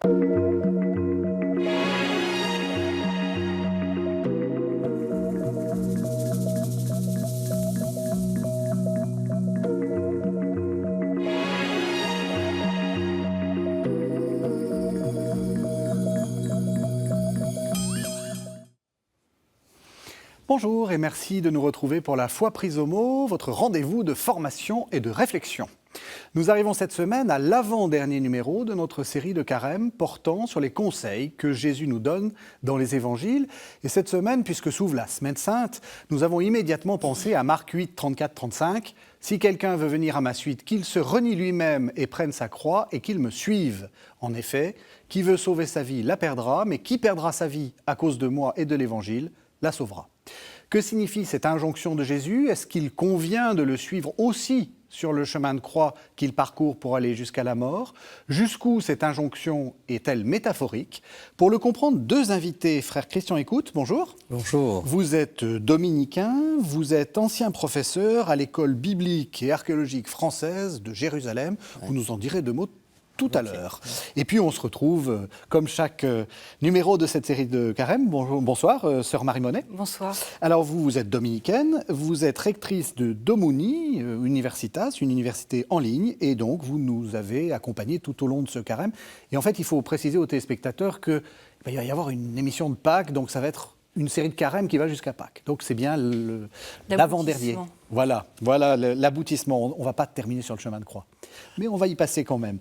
Bonjour et merci de nous retrouver pour la Foi prise au mot, votre rendez-vous de formation et de réflexion. Nous arrivons cette semaine à l'avant-dernier numéro de notre série de carême portant sur les conseils que Jésus nous donne dans les évangiles. Et cette semaine, puisque s'ouvre la Semaine Sainte, nous avons immédiatement pensé à Marc 8, 34-35. « Si quelqu'un veut venir à ma suite, qu'il se renie lui-même et prenne sa croix et qu'il me suive. En effet, qui veut sauver sa vie la perdra, mais qui perdra sa vie à cause de moi et de l'Évangile la sauvera. » Que signifie cette injonction de Jésus? Est-ce qu'il convient de le suivre aussi sur le chemin de croix qu'il parcourt pour aller jusqu'à la mort? Jusqu'où cette injonction est-elle métaphorique? Pour le comprendre, deux invités. Frère Christian Écoute, bonjour. Bonjour. Vous êtes dominicain, vous êtes ancien professeur à l'école biblique et archéologique française de Jérusalem. Ouais. Vous nous en direz deux mots tout à l'heure. Et puis on se retrouve, comme chaque numéro de cette série de carême. Bonsoir, sœur Marie Monet. Bonsoir. Alors vous êtes dominicaine, vous êtes rectrice de Domuni Universitas, une université en ligne, et donc vous nous avez accompagnés tout au long de ce carême. Et en fait, il faut préciser aux téléspectateurs qu'il va y avoir une émission de Pâques, donc ça va être une série de carême qui va jusqu'à Pâques. Donc c'est bien l'avant-dernier. Voilà l'aboutissement. On ne va pas terminer sur le chemin de croix, mais on va y passer quand même.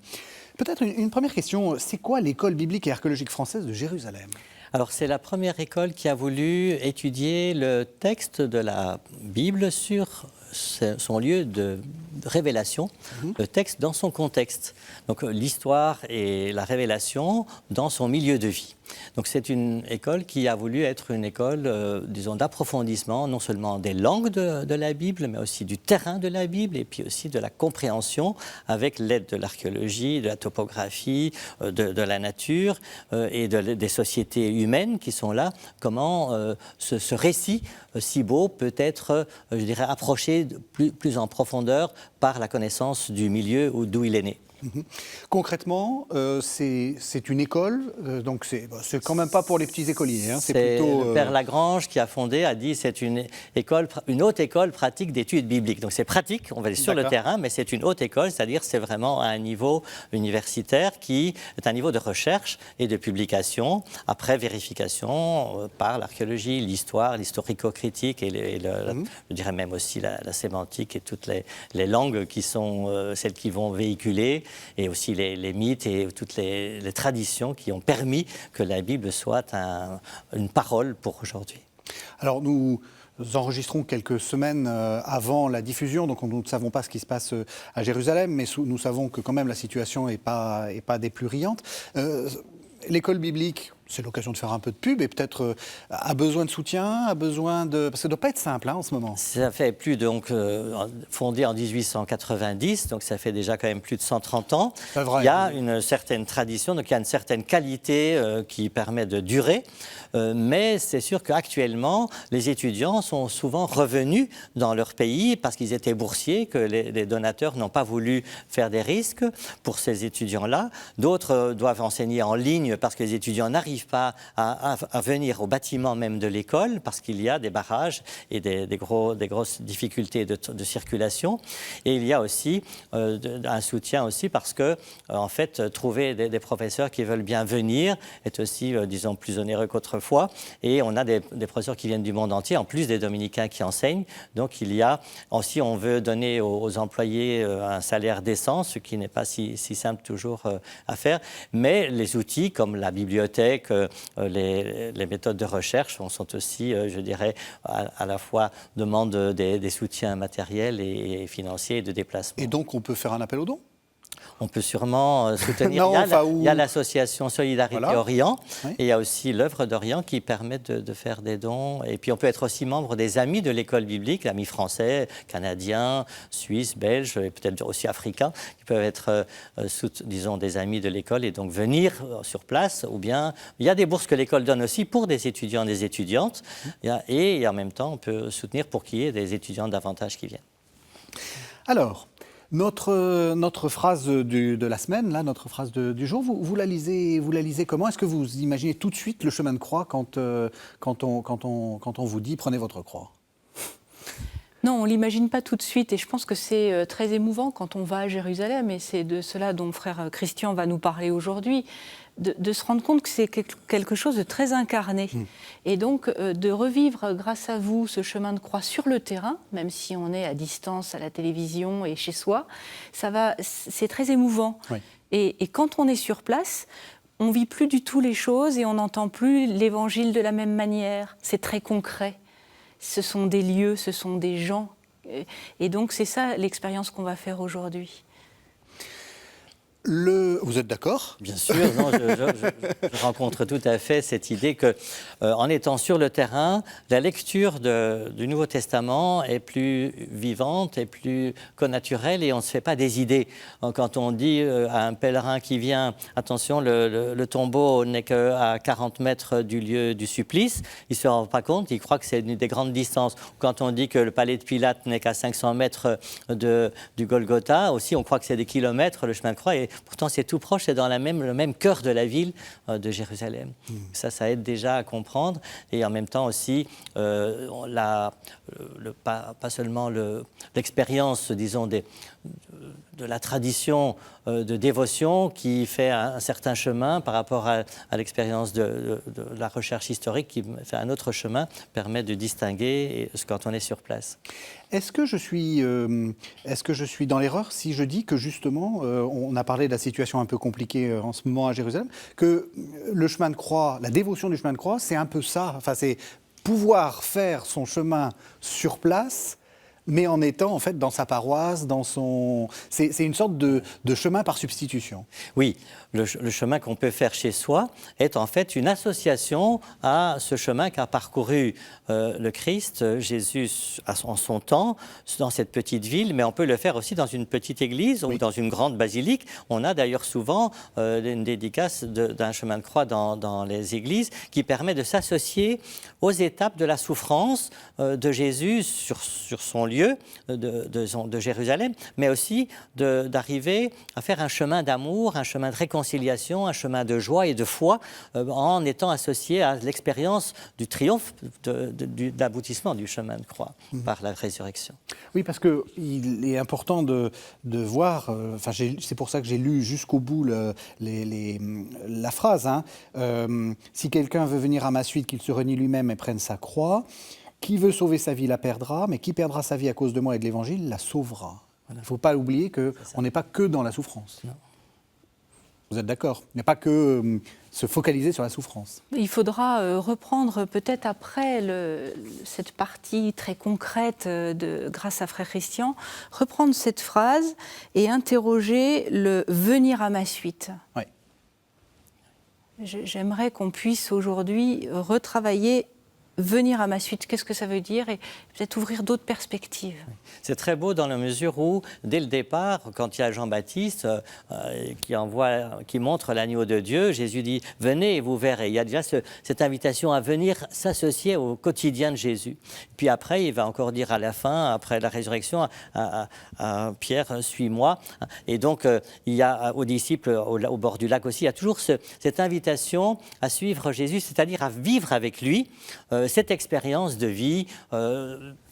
Peut-être une première question, c'est quoi l'école biblique et archéologique française de Jérusalem? Alors c'est la première école qui a voulu étudier le texte de la Bible sur son lieu de révélation, le texte dans son contexte. Donc l'histoire et la révélation dans son milieu de vie. Donc c'est une école qui a voulu être une école, disons, d'approfondissement, non seulement des langues de la Bible, mais aussi du terrain de la Bible, et puis aussi de la compréhension avec l'aide de l'archéologie, de la topographie, de la nature et des sociétés humaines qui sont là. Comment ce récit si beau peut être, je dirais, approché plus en profondeur par la connaissance du milieu d'où il est né. Concrètement, c'est une école, donc c'est quand même pas pour les petits écoliers. Hein, c'est plutôt le père Lagrange qui a fondé, a dit c'est une haute école pratique d'études bibliques. Donc c'est pratique, on va aller sur le terrain, mais c'est une haute école, c'est-à-dire c'est vraiment à un niveau universitaire qui est un niveau de recherche et de publication, après vérification par l'archéologie, l'histoire, l'historico-critique et je dirais même aussi la sémantique et toutes les langues qui sont celles qui vont véhiculer, et aussi les mythes et toutes les traditions qui ont permis que la Bible soit une parole pour aujourd'hui. Alors nous enregistrons quelques semaines avant la diffusion, donc nous ne savons pas ce qui se passe à Jérusalem, mais nous savons que quand même la situation n'est pas des plus riantes. L'école biblique, c'est l'occasion de faire un peu de pub et peut-être a besoin de soutien, parce que ça ne doit pas être simple en ce moment. Ça fait fondé en 1890, donc ça fait déjà quand même plus de 130 ans. Il y a une certaine tradition, donc il y a une certaine qualité qui permet de durer, mais c'est sûr qu'actuellement, les étudiants sont souvent revenus dans leur pays parce qu'ils étaient boursiers, que les donateurs n'ont pas voulu faire des risques pour ces étudiants-là. D'autres doivent enseigner en ligne parce que les étudiants n'arrivent pas à venir au bâtiment même de l'école parce qu'il y a des barrages et des grosses difficultés de circulation. Et il y a aussi un soutien aussi parce que, en fait, trouver des professeurs qui veulent bien venir est aussi, disons, plus onéreux qu'autrefois. Et on a des professeurs qui viennent du monde entier, en plus des dominicains qui enseignent. Donc il y a aussi, on veut donner aux employés un salaire décent, ce qui n'est pas si simple toujours à faire. Mais les outils comme la bibliothèque, les méthodes de recherche sont aussi, je dirais, à la fois demandent des soutiens matériels et financiers et de déplacement. Et donc on peut faire un appel aux dons? On peut sûrement soutenir. Il y a l'association Solidarité Orient, oui. Et il y a aussi l'œuvre d'Orient qui permet de faire des dons. Et puis on peut être aussi membre des amis de l'école biblique, amis français, canadiens, suisses, belges et peut-être aussi africains, qui peuvent être, disons, des amis de l'école et donc venir sur place. Ou bien, il y a des bourses que l'école donne aussi pour des étudiants et des étudiantes. Et en même temps, on peut soutenir pour qu'il y ait des étudiants davantage qui viennent. Alors, Notre phrase de la semaine, là, notre phrase du jour, vous la lisez comment? Est-ce que vous imaginez tout de suite le chemin de croix quand on vous dit « prenez votre croix » ? Non, on ne l'imagine pas tout de suite et je pense que c'est très émouvant quand on va à Jérusalem et c'est de cela dont frère Christian va nous parler aujourd'hui, de se rendre compte que c'est quelque chose de très incarné et donc de revivre grâce à vous ce chemin de croix sur le terrain, même si on est à distance à la télévision et chez soi, c'est très émouvant. Oui. Et quand on est sur place, on ne vit plus du tout les choses et on n'entend plus l'évangile de la même manière, c'est très concret. Ce sont des lieux, ce sont des gens. Et donc, c'est ça l'expérience qu'on va faire aujourd'hui. Vous êtes d'accord ? Bien sûr, non, je rencontre tout à fait cette idée que, en étant sur le terrain, la lecture du Nouveau Testament est plus vivante, est plus connaturelle et on ne se fait pas des idées. Quand on dit à un pèlerin qui vient, attention, le tombeau n'est qu'à 40 mètres du lieu du supplice, il ne se rend pas compte, il croit que c'est des grandes distances. Quand on dit que le palais de Pilate n'est qu'à 500 mètres du Golgotha, aussi on croit que c'est des kilomètres, le chemin de croix, et pourtant, c'est tout proche, c'est dans le même cœur de la ville de Jérusalem. Ça aide déjà à comprendre. Et en même temps aussi, pas seulement l'expérience, disons, de la tradition de dévotion qui fait un certain chemin par rapport à l'expérience de la recherche historique qui fait un autre chemin, permet de distinguer quand on est sur place. Est-ce que je suis dans l'erreur si je dis que justement, on a parlé de la situation un peu compliquée en ce moment à Jérusalem, que le chemin de croix, la dévotion du chemin de croix, c'est un peu ça, enfin c'est pouvoir faire son chemin sur place, mais en étant en fait dans sa paroisse, c'est une sorte de chemin par substitution. Oui, le chemin qu'on peut faire chez soi est en fait une association à ce chemin qu'a parcouru le Christ, Jésus en son temps, dans cette petite ville, mais on peut le faire aussi dans une petite église ou dans une grande basilique. On a d'ailleurs souvent une dédicace d'un chemin de croix dans les églises qui permet de s'associer aux étapes de la souffrance de Jésus sur son lieu de Jérusalem, mais aussi d'arriver à faire un chemin d'amour, un chemin de réconciliation, un chemin de joie et de foi en étant associé à l'expérience du triomphe, de l'aboutissement du chemin de croix par la résurrection. Oui, parce qu'il est important de voir, c'est pour ça que j'ai lu jusqu'au bout la phrase, si quelqu'un veut venir à ma suite, qu'il se renie lui-même et prenne sa croix. Qui veut sauver sa vie la perdra, mais qui perdra sa vie à cause de moi et de l'Évangile la sauvera. Il ne faut pas oublier qu'on n'est pas que dans la souffrance. Non. Vous êtes d'accord ? Il n'est pas que se focaliser sur la souffrance. Il faudra reprendre peut-être après cette partie très concrète grâce à Frère Christian, reprendre cette phrase et interroger le « venir à ma suite ». Oui. J'aimerais qu'on puisse aujourd'hui retravailler venir à ma suite, qu'est-ce que ça veut dire et peut-être ouvrir d'autres perspectives. C'est très beau dans la mesure où, dès le départ, quand il y a Jean-Baptiste qui montre l'agneau de Dieu, Jésus dit « Venez et vous verrez ». Il y a déjà cette invitation à venir s'associer au quotidien de Jésus. Puis après, il va encore dire à la fin, après la résurrection, à Pierre « Suis-moi ». Et donc, il y a aux disciples, au bord du lac aussi, il y a toujours cette invitation à suivre Jésus, c'est-à-dire à vivre avec lui cette expérience de vie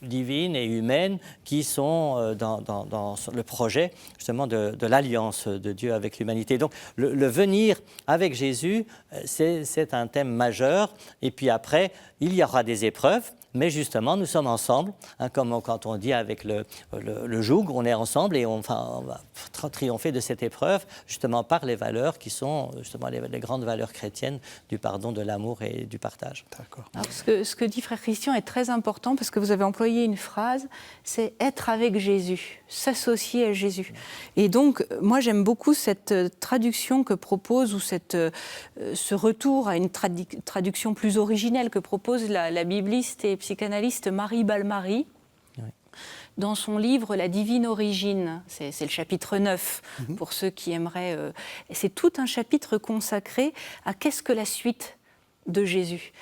divine et humaine qui sont dans le projet justement de l'alliance de Dieu avec l'humanité. Donc le venir avec Jésus, c'est un thème majeur. Et puis après, il y aura des épreuves. Mais justement, nous sommes ensemble, comme quand on dit avec le joug, on est ensemble et on va triompher de cette épreuve, justement par les valeurs qui sont justement les grandes valeurs chrétiennes du pardon, de l'amour et du partage. D'accord. Alors, ce que dit Frère Christian est très important parce que vous avez employé une phrase, c'est être avec Jésus, s'associer à Jésus. Et donc, moi j'aime beaucoup cette traduction que propose, ou ce retour à une traduction plus originelle que propose la bibliste et psychanalyste Marie Balmary, dans son livre « La divine origine », c'est le chapitre 9, pour ceux qui aimeraient... c'est tout un chapitre consacré à qu'est-ce que la suite de Jésus.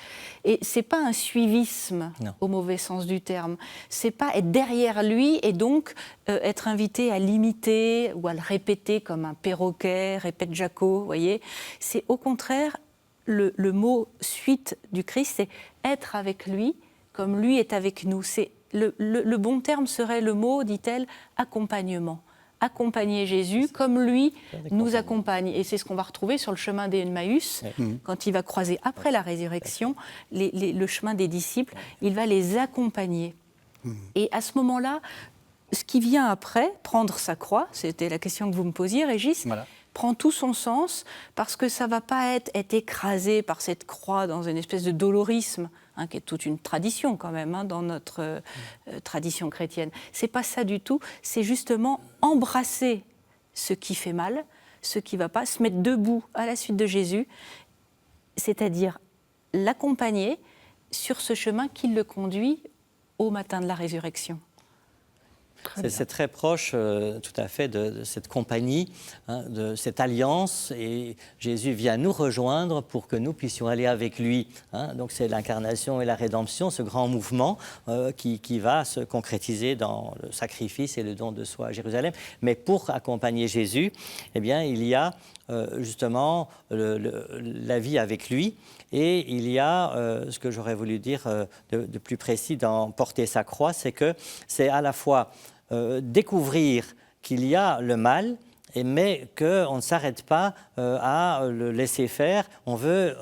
Et c'est pas un suivisme au mauvais sens du terme. C'est pas être derrière lui et donc être invité à l'imiter ou à le répéter comme un perroquet, répète Jaco, vous voyez. C'est au contraire le mot suite du Christ, c'est être avec lui comme lui est avec nous. C'est le bon terme serait le mot, dit-elle, accompagnement. Accompagner Jésus comme lui nous accompagne. Et c'est ce qu'on va retrouver sur le chemin d'Emmaüs, quand il va croiser après la résurrection le chemin des disciples, il va les accompagner. Et à ce moment-là, ce qui vient après, prendre sa croix, c'était la question que vous me posiez, Régis, prend tout son sens, parce que ça ne va pas être écrasé par cette croix dans une espèce de dolorisme, qui est toute une tradition quand même, dans notre tradition chrétienne. C'est pas ça du tout, c'est justement embrasser ce qui fait mal, ce qui ne va pas, se mettre debout à la suite de Jésus, c'est-à-dire l'accompagner sur ce chemin qui le conduit au matin de la résurrection. C'est très proche tout à fait de cette compagnie, de cette alliance, et Jésus vient nous rejoindre pour que nous puissions aller avec lui. Donc c'est l'incarnation et la rédemption, ce grand mouvement qui va se concrétiser dans le sacrifice et le don de soi à Jérusalem. Mais pour accompagner Jésus, eh bien, il y a justement la vie avec lui, et il y a ce que j'aurais voulu dire de plus précis dans porter sa croix, c'est que c'est à la fois découvrir qu'il y a le mal, mais qu'on ne s'arrête pas à le laisser faire. On veut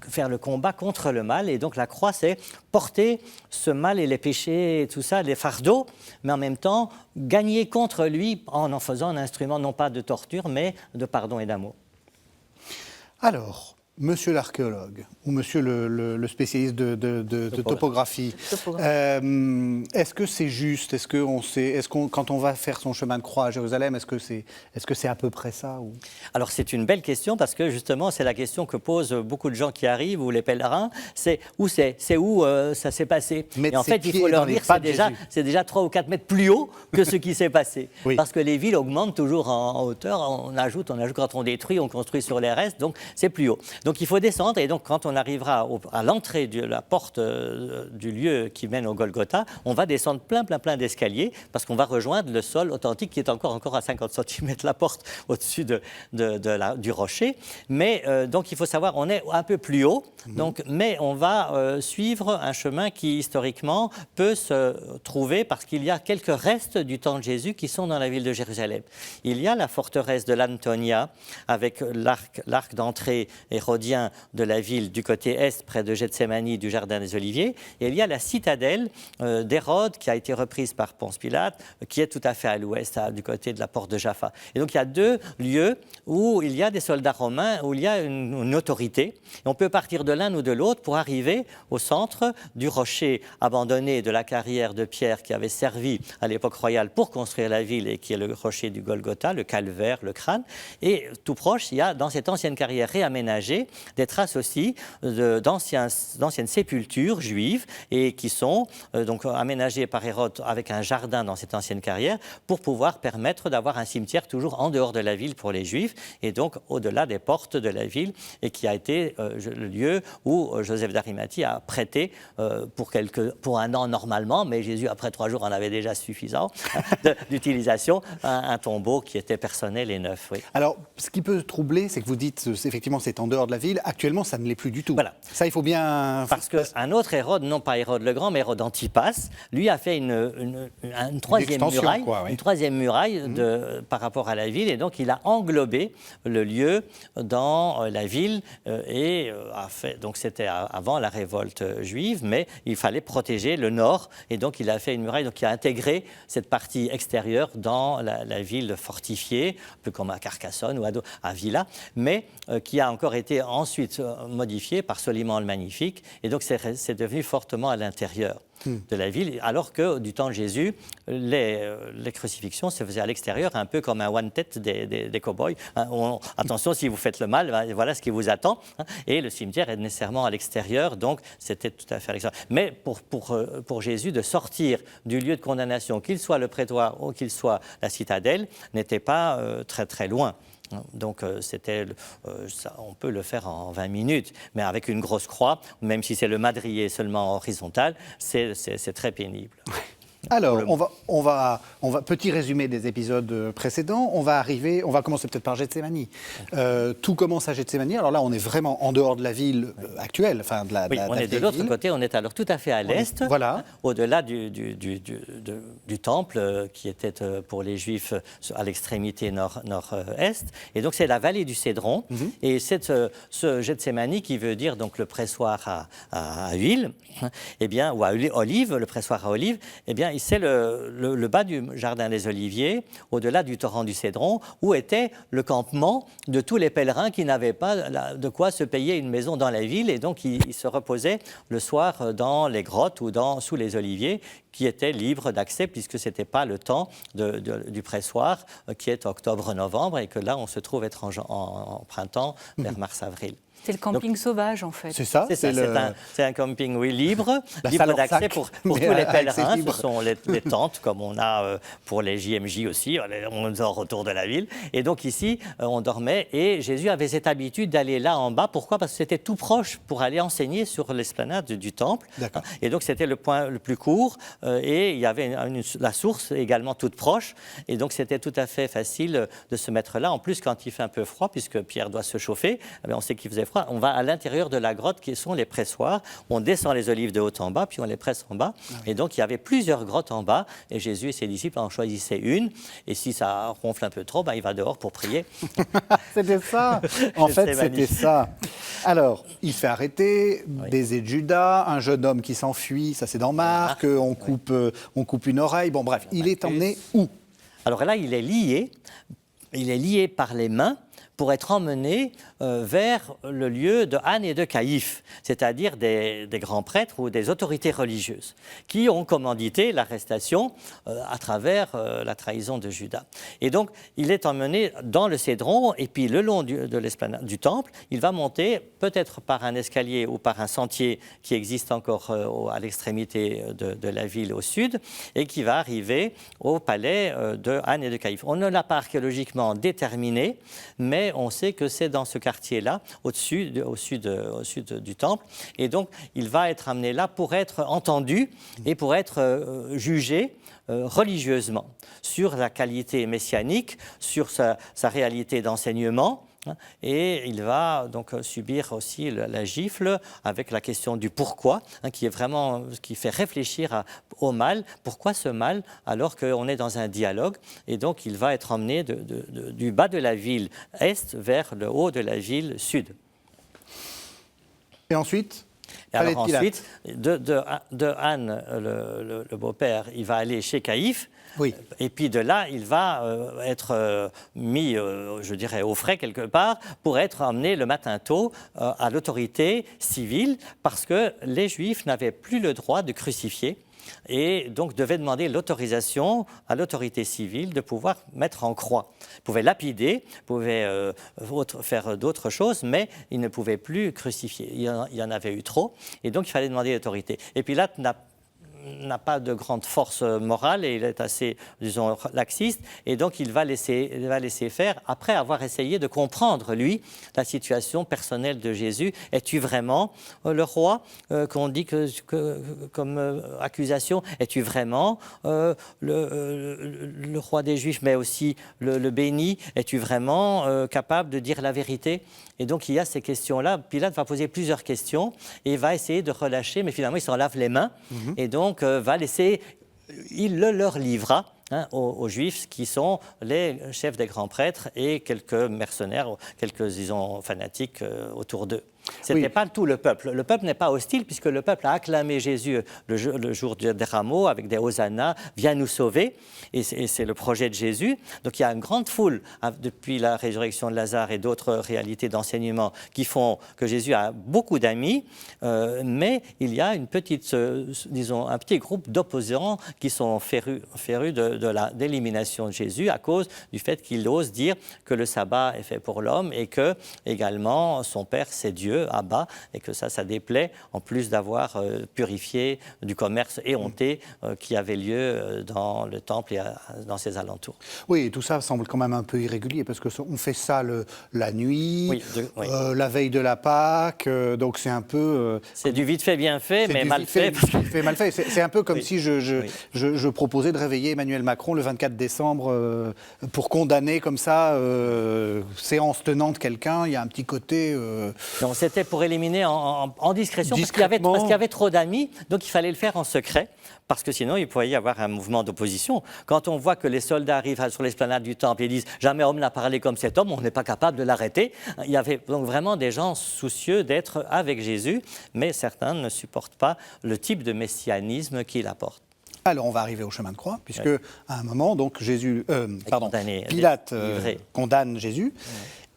faire le combat contre le mal, et donc la croix, c'est porter ce mal et les péchés et tout ça, les fardeaux, mais en même temps gagner contre lui en faisant un instrument non pas de torture, mais de pardon et d'amour. Alors, monsieur l'archéologue, ou monsieur le spécialiste de topographie, est-ce que c'est juste? Quand on va faire son chemin de croix à Jérusalem, est-ce que c'est à peu près ça ou... Alors c'est une belle question, parce que justement c'est la question que posent beaucoup de gens qui arrivent, ou les pèlerins, c'est où ça s'est passé. Et en fait il faut leur dire c'est déjà 3 ou 4 mètres plus haut que ce qui s'est passé. Oui. Parce que les villes augmentent toujours en hauteur, on ajoute quand on détruit, on construit sur les restes, donc c'est plus haut. Donc il faut descendre, et donc quand on arrivera à l'entrée de la porte du lieu qui mène au Golgotha, on va descendre plein d'escaliers, parce qu'on va rejoindre le sol authentique qui est encore à 50 cm la porte au-dessus du rocher. Mais donc il faut savoir, on est un peu plus haut, mais on va suivre un chemin qui historiquement peut se trouver, parce qu'il y a quelques restes du temps de Jésus qui sont dans la ville de Jérusalem. Il y a la forteresse de l'Antonia, avec l'arc d'entrée hérodien de la ville du côté est, près de Gethsémani, du Jardin des Oliviers. Et il y a la citadelle d'Hérode, qui a été reprise par Ponce Pilate, qui est tout à fait à l'ouest, du côté de la porte de Jaffa. Et donc il y a 2 lieux où il y a des soldats romains, où il y a une autorité. Et on peut partir de l'un ou de l'autre pour arriver au centre du rocher abandonné de la carrière de pierre qui avait servi à l'époque royale pour construire la ville, et qui est le rocher du Golgotha, le calvaire, le crâne. Et tout proche, il y a dans cette ancienne carrière réaménagée des traces aussi d'anciennes sépultures juives, et qui sont donc aménagées par Hérode avec un jardin dans cette ancienne carrière, pour pouvoir permettre d'avoir un cimetière toujours en dehors de la ville pour les Juifs, et donc au-delà des portes de la ville, et qui a été le lieu où Joseph d'Arimathie a prêté pour 1 an normalement, mais Jésus après 3 jours en avait déjà suffisant d'utilisation, un tombeau qui était personnel et neuf. Oui. Alors, ce qui peut troubler, c'est que vous dites effectivement c'est en dehors de la ville. Actuellement, ça ne l'est plus du tout. Voilà. Ça, il faut bien... Parce qu'un autre Hérode, non pas Hérode le Grand, mais Hérode Antipas, lui a fait une troisième muraille, une troisième muraille par rapport à la ville, et donc il a englobé le lieu dans la ville, et a fait, donc c'était avant la révolte juive, mais il fallait protéger le nord, et donc il a fait une muraille, donc il a intégré cette partie extérieure dans la ville fortifiée, un peu comme à Carcassonne ou à Villa, mais qui a encore été ensuite modifié par Soliman le Magnifique, et donc c'est devenu fortement à l'intérieur de la ville, alors que du temps de Jésus, les crucifixions se faisaient à l'extérieur, un peu comme un one-tête des cow-boys. Attention, si vous faites le mal, voilà ce qui vous attend. Et le cimetière est nécessairement à l'extérieur, donc c'était tout à fait à l'extérieur. Mais pour Jésus, de sortir du lieu de condamnation, qu'il soit le prétoire ou qu'il soit la citadelle, n'était pas très très loin. Donc on peut le faire en 20 minutes, mais avec une grosse croix, même si c'est le madrier seulement horizontal, c'est très pénible. Alors, petit résumé des épisodes précédents. On va commencer peut-être par Gethsémani. Tout commence à Gethsémani. Alors là, on est vraiment en dehors de la ville actuelle, enfin de la. Oui, on est de l'autre côté. On est alors tout à fait à l'est, voilà, au-delà du temple qui était pour les Juifs à l'extrémité nord-est. Et donc c'est la vallée du Cédron. Et c'est ce Gethsémani qui veut dire donc le pressoir à huile, eh bien, ou à olive, le pressoir à olive. Eh bien, c'est le bas du jardin des Oliviers, au-delà du torrent du Cédron, où était le campement de tous les pèlerins qui n'avaient pas de quoi se payer une maison dans la ville, et donc ils se reposaient le soir dans les grottes ou sous les oliviers, qui étaient libres d'accès, puisque ce n'était pas le temps du pressoir, qui est octobre-novembre, et que là, on se trouve être en printemps, vers mars-avril. C'est le camping sauvage, en fait. C'est ça. C'est un camping, oui, libre d'accès pour tous les pèlerins. Ce sont les tentes, comme on a pour les JMJ aussi. On dort autour de la ville. Et donc ici, on dormait. Et Jésus avait cette habitude d'aller là en bas. Pourquoi? Parce que c'était tout proche pour aller enseigner sur l'esplanade du temple. D'accord. Et donc c'était le point le plus court. Et il y avait la source également toute proche. Et donc c'était tout à fait facile de se mettre là. En plus, quand il fait un peu froid, puisque Pierre doit se chauffer, on sait qu'il faisait froid. On va à l'intérieur de la grotte qui sont les pressoirs. On descend les olives de haut en bas, puis on les presse en bas. Et donc, il y avait plusieurs grottes en bas. Et Jésus et ses disciples en choisissaient une. Et si ça ronfle un peu trop, il va dehors pour prier. C'était ça. En fait, c'était ça. Alors, il se fait arrêter. Baiser de Judas, un jeune homme qui s'enfuit. Ça, c'est dans Marc. On coupe une oreille. Bon, bref, il est emmené où? Alors là, il est lié par les mains pour être emmené vers le lieu de Anne et de Caïphe, c'est-à-dire des grands prêtres ou des autorités religieuses, qui ont commandité l'arrestation à travers la trahison de Judas. Et donc, il est emmené dans le Cédron, et puis le long de l'esplanade du temple, il va monter, peut-être par un escalier ou par un sentier qui existe encore à l'extrémité de la ville au sud, et qui va arriver au palais de Anne et de Caïphe. On ne l'a pas archéologiquement déterminé, mais on sait que c'est dans ce quartier-là, au sud du temple. Et donc, il va être amené là pour être entendu et pour être jugé religieusement sur la qualité messianique, sur sa réalité d'enseignement. Et il va donc subir aussi la gifle avec la question du pourquoi, qui est vraiment ce qui fait réfléchir au mal. Pourquoi ce mal alors qu'on est dans un dialogue? Et donc il va être emmené du bas de la ville est vers le haut de la ville sud. Et ensuite? Et alors ensuite, de Anne, le beau-père, il va aller chez Caïphe. Oui. Et puis de là, il va être mis, je dirais, au frais quelque part pour être emmené le matin tôt à l'autorité civile, parce que les Juifs n'avaient plus le droit de crucifier. Et donc devaient demander l'autorisation à l'autorité civile de pouvoir mettre en croix. Ils pouvaient lapider, ils pouvaient faire d'autres choses, mais ils ne pouvaient plus crucifier. Il y en avait eu trop, et donc il fallait demander l'autorité. Et Pilate n'a pas de grande force morale et il est assez, disons, laxiste, et donc il va laisser faire, après avoir essayé de comprendre, lui, la situation personnelle de Jésus. Es-tu vraiment le roi qu'on dit comme accusation? Es-tu vraiment le roi des Juifs, mais aussi le béni? Es-tu vraiment capable de dire la vérité? Et donc il y a ces questions-là. Pilate va poser plusieurs questions et va essayer de relâcher, mais finalement il s'en lave les mains, et donc il le leur livra aux Juifs, qui sont les chefs des grands prêtres et quelques mercenaires, quelques, disons, fanatiques autour d'eux. Ce n'était pas tout le peuple. Le peuple n'est pas hostile, puisque le peuple a acclamé Jésus le jour des rameaux avec des hosannas, viens nous sauver, et c'est le projet de Jésus. Donc il y a une grande foule, depuis la résurrection de Lazare et d'autres réalités d'enseignement, qui font que Jésus a beaucoup d'amis, mais il y a une petite, disons, un petit groupe d'opposants qui sont férus de l'élimination de Jésus à cause du fait qu'il ose dire que le sabbat est fait pour l'homme et que également son Père c'est Dieu, Dieu, Abba, et que ça déplaît, en plus d'avoir purifié du commerce éhonté qui avait lieu dans le temple et dans ses alentours. Oui, et tout ça semble quand même un peu irrégulier, parce qu'on fait ça la nuit, la veille de la Pâque, donc c'est un peu... c'est du vite fait, bien fait, mais mal fait. Mal fait. C'est un peu comme si je proposais de réveiller Emmanuel Macron le 24 décembre pour condamner comme ça, séance tenante quelqu'un. Il y a un petit côté... Non, c'était pour éliminer en discrétion, parce qu'il y avait trop d'amis, donc il fallait le faire en secret, parce que sinon il pouvait y avoir un mouvement d'opposition. Quand on voit que les soldats arrivent sur l'esplanade du temple et disent « Jamais homme n'a parlé comme cet homme », on n'est pas capable de l'arrêter. Il y avait donc vraiment des gens soucieux d'être avec Jésus, mais certains ne supportent pas le type de messianisme qu'il apporte. Alors, on va arriver au chemin de croix, puisque à un moment, donc, Pilate condamne Jésus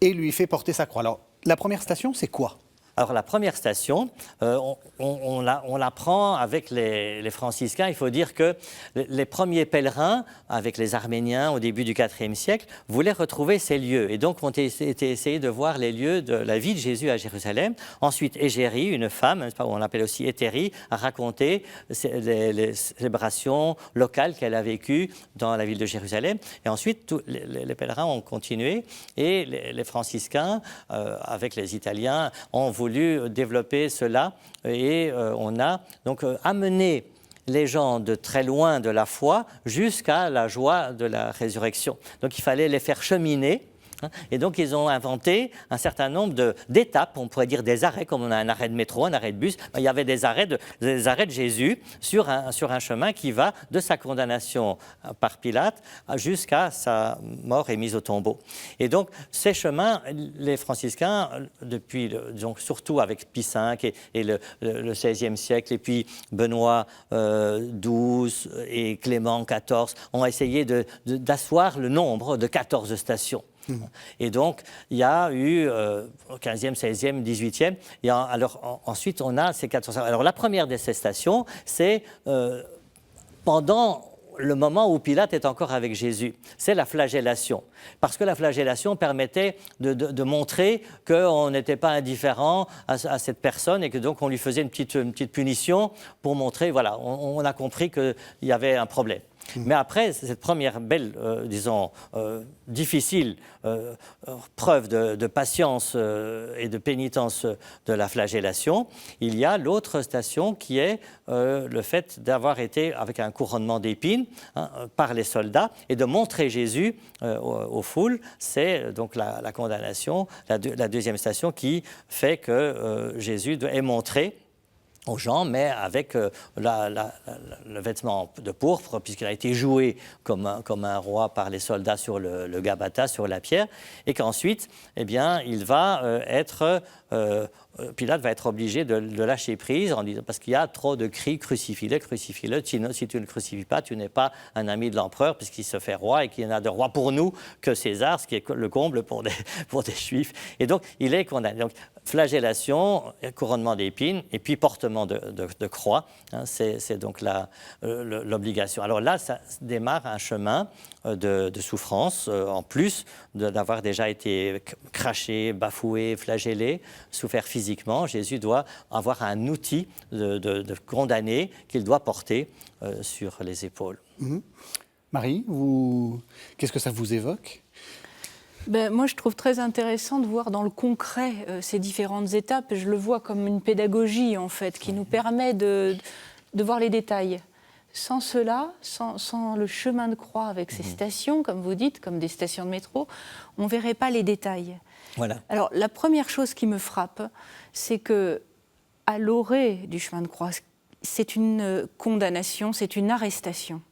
et lui fait porter sa croix. Alors, la première station, c'est quoi ? Alors la première station, on la prend avec les franciscains. Il faut dire que les premiers pèlerins, avec les Arméniens au début du IVe siècle, voulaient retrouver ces lieux. Et donc ont été essayés de voir les lieux de la vie de Jésus à Jérusalem. Ensuite, Égérie, une femme, on l'appelle aussi Hétérie, a raconté les célébrations locales qu'elle a vécues dans la ville de Jérusalem. Et ensuite, les pèlerins ont continué et les franciscains, avec les Italiens, ont voulu développer cela et on a donc amené les gens de très loin de la foi jusqu'à la joie de la résurrection. Donc il fallait les faire cheminer. Et donc, ils ont inventé un certain nombre d'étapes, on pourrait dire des arrêts, comme on a un arrêt de métro, un arrêt de bus. Il y avait des arrêts de Jésus sur un chemin qui va de sa condamnation par Pilate jusqu'à sa mort et mise au tombeau. Et donc, ces chemins, les franciscains, depuis, donc, surtout avec Pie V et le XVIe siècle, et puis Benoît XII et Clément XIV, ont essayé d'asseoir le nombre de 14 stations. Et donc, il y a eu au 15e, 16e, 18e. Et alors, ensuite, on a ces 400. Alors, la première de ces stations, c'est pendant le moment où Pilate est encore avec Jésus. C'est la flagellation. Parce que la flagellation permettait de montrer qu'on n'était pas indifférent à cette personne et que donc on lui faisait une petite punition pour montrer, voilà, on a compris qu'il y avait un problème. Mais après cette première belle, difficile preuve de patience et de pénitence de la flagellation, il y a l'autre station qui est le fait d'avoir été avec un couronnement d'épines par les soldats et de montrer Jésus aux foules. C'est donc la condamnation, la deuxième station qui fait que Jésus est montré aux gens, mais avec le vêtement de pourpre, puisqu'il a été joué comme un roi par les soldats sur le Gabata, sur la pierre, et qu'ensuite, eh bien, Pilate va être obligé de lâcher prise en disant, parce qu'il y a trop de cris, crucifie-le, crucifie-le. Si tu ne le crucifies pas, tu n'es pas un ami de l'empereur, puisqu'il se fait roi et qu'il n'y en a de roi pour nous que César, ce qui est le comble pour des Juifs. Et donc, il est condamné. Donc, flagellation, couronnement d'épines, et puis portement de croix. C'est donc l'obligation. Alors là, ça démarre un chemin de souffrance, en plus d'avoir déjà été craché, bafoué, flagellé, souffert physiquement. Jésus doit avoir un outil de condamné qu'il doit porter sur les épaules. Marie, qu'est-ce que ça vous évoque ? Moi, je trouve très intéressant de voir dans le concret ces différentes étapes. Je le vois comme une pédagogie, en fait, qui nous permet de voir les détails. Sans cela, sans le chemin de croix avec ces stations, comme vous dites, comme des stations de métro, on ne verrait pas les détails. Voilà. Alors, la première chose qui me frappe, c'est qu'à l'orée du chemin de croix, c'est une condamnation, c'est une arrestation.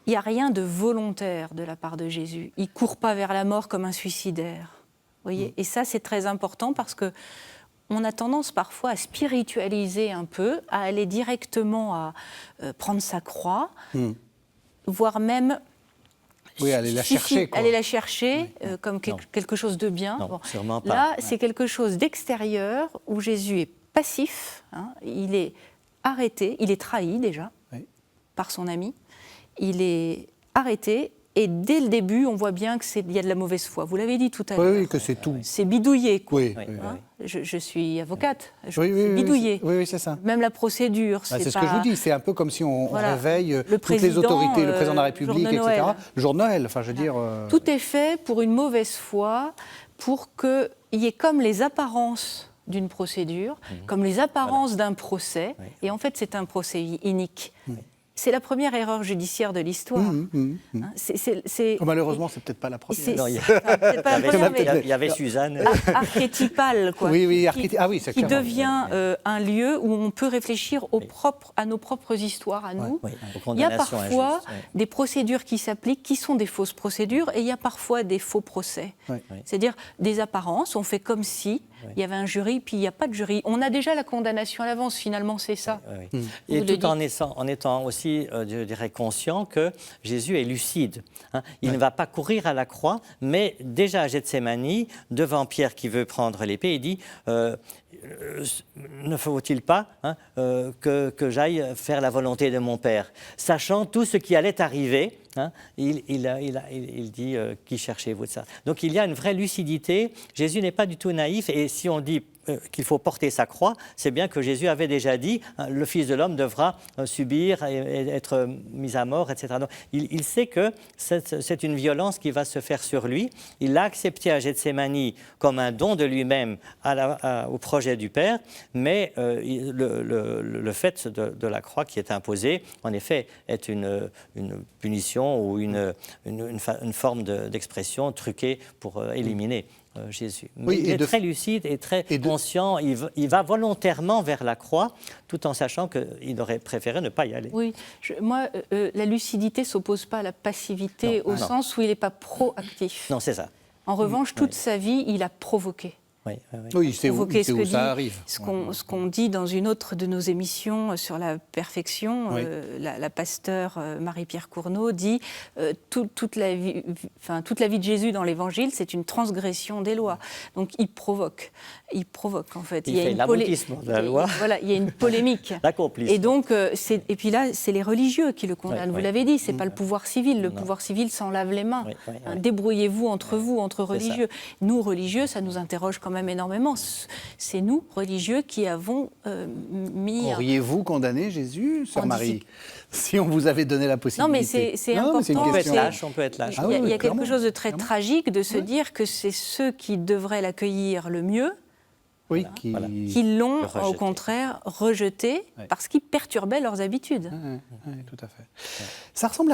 Il n'y a rien de volontaire de la part de Jésus. Il ne court pas vers la mort comme un suicidaire. Vous voyez ? Et ça, c'est très important parce qu'on a tendance parfois à spiritualiser un peu, à aller directement à prendre sa croix, voire même... Oui, aller la chercher. Quoi. Aller la chercher comme quelque chose de bien. Non, sûrement pas. Là, c'est quelque chose d'extérieur où Jésus est passif. Il est arrêté, il est trahi déjà par son ami. Il est arrêté Et dès le début, on voit bien qu'il y a de la mauvaise foi. Vous l'avez dit tout à l'heure. Oui, que c'est tout. C'est bidouillé, quoi. Oui, Hein, je suis avocate. Oui, C'est bidouillé. Oui, c'est ça. Même la procédure. C'est ce que je vous dis. C'est un peu comme si on Voilà. réveille Le toutes les autorités, le président de la jour République, de etc. Noël. Le jour de Noël, enfin, je veux dire. Tout est fait pour une mauvaise foi, pour qu'il y ait comme les apparences d'une procédure, comme les apparences d'un procès. Et en fait, c'est un procès inique. C'est la première erreur judiciaire de l'histoire. Hein, Malheureusement, c'est peut-être pas la première. Non, c'est pas la première, mais il y avait Suzanne. archétypale, quoi. Oui, qui c'est devient un lieu où on peut réfléchir à nos propres histoires, à nous. Il y a parfois des procédures qui s'appliquent, qui sont des fausses procédures, et il y a parfois des faux procès. C'est-à-dire des apparences, on fait comme si il y avait un jury, puis il n'y a pas de jury. On a déjà la condamnation à l'avance, finalement, c'est ça. Et tout en étant aussi, je dirais, conscient que Jésus est lucide. Hein. Il ne va pas courir à la croix, mais déjà à Gethsémani, devant Pierre qui veut prendre l'épée, il dit ne faut-il pas que j'aille faire la volonté de mon Père, sachant tout ce qui allait arriver. Hein, il dit qui cherchez-vous de ça. Donc il y a une vraie lucidité. Jésus n'est pas du tout naïf, et si on dit qu'il faut porter sa croix, c'est bien que Jésus avait déjà dit le Fils de l'homme devra subir et être mis à mort, etc. Donc, il sait que c'est une violence qui va se faire sur lui. Il l'a accepté à Gethsémani comme un don de lui-même au projet du Père, mais le fait de la croix qui est imposée, en effet, est une punition ou une forme d'expression truquée pour éliminer Jésus. Mais il est très lucide et très conscient. Il va volontairement vers la croix, tout en sachant qu'il aurait préféré ne pas y aller. Oui, la lucidité ne s'oppose pas à la passivité sens où il n'est pas proactif. Non, c'est ça. En revanche, toute sa vie, il a provoqué. Oui, c'est où ça arrive. Ce qu'on dit dans une autre de nos émissions sur la perfection, la pasteure Marie-Pierre Cournot dit toute la vie de Jésus dans l'Évangile, c'est une transgression des lois. Donc il provoque en fait. Il fait l'aboutissement de la loi. Voilà, il y a une polémique. L'accomplissement. Et donc, et puis là, c'est les religieux qui le condamnent. Vous l'avez dit, c'est pas le pouvoir civil. Le pouvoir civil s'en lave les mains. Débrouillez-vous, entre religieux. Nous, religieux, ça nous interroge quand même énormément. C'est nous, religieux, qui avons mis... Auriez-vous condamné Jésus, sœur Marie, si on vous avait donné la possibilité? Non, mais c'est important. On peut être lâche, on peut être lâche. Il y a quelque chose de très tragique de se dire que c'est ceux qui devraient l'accueillir le mieux qui l'ont, au contraire, rejeté parce qu'ils perturbaient leurs habitudes. Oui, tout à fait. Ça ressemble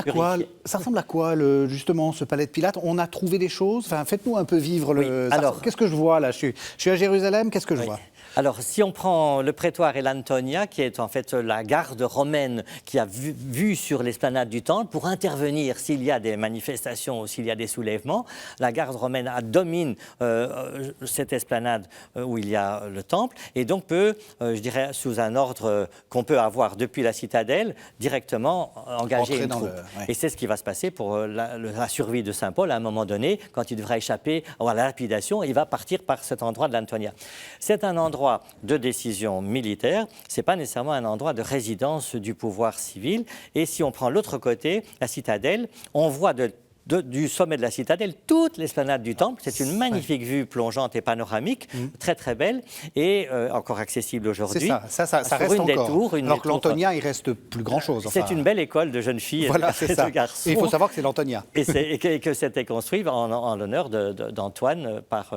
à quoi, justement, ce palais de Pilate? On a trouvé des choses. Enfin, faites-nous un peu vivre le... Alors, qu'est-ce que je vois là? Je suis à Jérusalem, qu'est-ce que je vois? Alors, si on prend le prétoire et l'Antonia, qui est en fait la garde romaine qui a vu sur l'esplanade du Temple pour intervenir s'il y a des manifestations ou s'il y a des soulèvements, la garde romaine domine cette esplanade où il y a le Temple et donc peut, je dirais, sous un ordre qu'on peut avoir depuis la citadelle, directement engager une troupe. Et c'est ce qui va se passer pour la survie de Saint Paul à un moment donné, quand il devra échapper à la lapidation, il va partir par cet endroit de l'Antonia. C'est un endroit de décision militaire, ce n'est pas nécessairement un endroit de résidence du pouvoir civil. Et si on prend l'autre côté, la citadelle, on voit du sommet de la citadelle toute l'esplanade du Temple. C'est une magnifique vue plongeante et panoramique, très très belle et encore accessible aujourd'hui. C'est ça reste encore. Alors que l'Antonia, il reste plus grand-chose. C'est une belle école de jeunes filles et de garçons. Et il faut savoir que c'est l'Antonia. Et que c'était construit en l'honneur d'Antoine par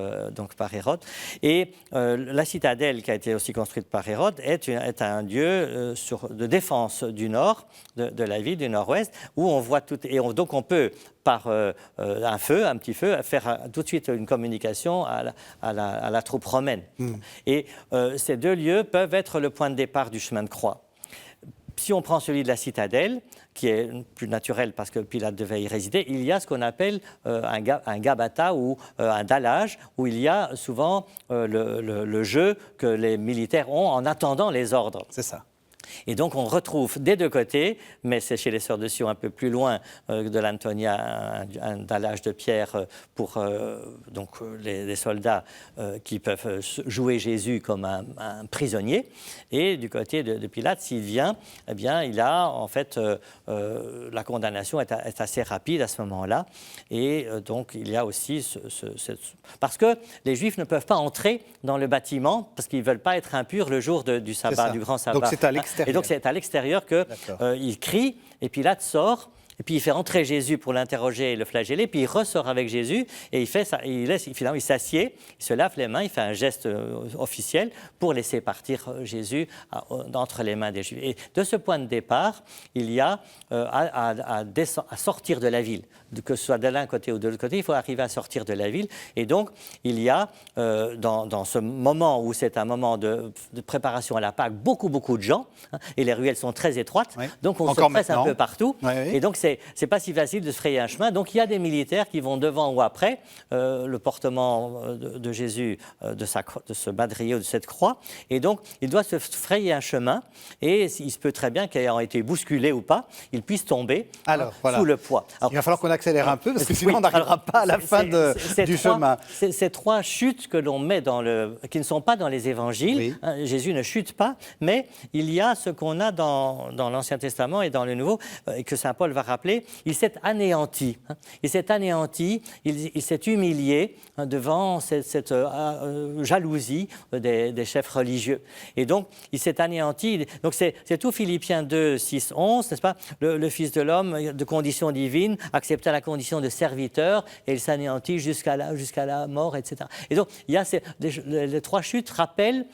Hérode. Et la citadelle, qui a été aussi construite par Hérode, est un lieu de défense du nord, de la ville du nord-ouest, où on voit tout. Et donc on peut, par un petit feu, faire tout de suite une communication à la troupe romaine. Et ces deux lieux peuvent être le point de départ du chemin de croix. Si on prend celui de la citadelle, qui est plus naturel parce que Pilate devait y résider, il y a ce qu'on appelle un gabata ou un dallage, où il y a souvent le jeu que les militaires ont en attendant les ordres. C'est ça. Et donc on retrouve des deux côtés, mais c'est chez les Sœurs de Sion un peu plus loin de l'Antonia, un dallage de pierre pour les soldats qui peuvent jouer Jésus comme un prisonnier. Et du côté de Pilate, s'il vient, eh bien il a en fait la condamnation est assez rapide à ce moment-là. Et donc il y a aussi parce que les Juifs ne peuvent pas entrer dans le bâtiment parce qu'ils ne veulent pas être impurs le jour du sabbat, du grand sabbat. Donc c'est à l'extérieur. Et donc c'est à l'extérieur qu'il crie, et Pilate sort, et puis il fait rentrer Jésus pour l'interroger et le flageller, puis il ressort avec Jésus, et finalement il s'assied, il se lave les mains, il fait un geste officiel pour laisser partir Jésus entre les mains des Juifs. Et de ce point de départ, il y a à sortir de la ville, que ce soit de l'un côté ou de l'autre côté, il faut arriver à sortir de la ville. Et donc il y a dans ce moment où c'est un moment de préparation à la Pâque, beaucoup de gens, hein, et les ruelles sont très étroites, donc on se presse un peu partout, et donc c'est pas si facile de se frayer un chemin. Donc il y a des militaires qui vont devant ou après le portement de Jésus, de ce madrier ou de cette croix, et donc il doit se frayer un chemin, et il se peut très bien qu'ayant été bousculé ou pas, il puisse tomber sous le poids. Alors, il va falloir qu'on accélère un peu, parce que sinon on n'arrivera pas à la fin du chemin. Ces trois chutes que l'on met qui ne sont pas dans les évangiles, hein, Jésus ne chute pas, mais il y a ce qu'on a dans l'Ancien Testament et dans le Nouveau, et que saint Paul va rappeler. Il s'est anéanti. Hein. Il s'est anéanti, il s'est humilié devant cette jalousie des chefs religieux. Et donc, il s'est anéanti. Donc, c'est tout Philippiens 2, 6, 11, n'est-ce pas? Le Fils de l'homme, de condition divine, accepta la condition de serviteur, et il s'anéantit jusqu'à la mort, etc. Et donc, il y a les trois chutes rappellent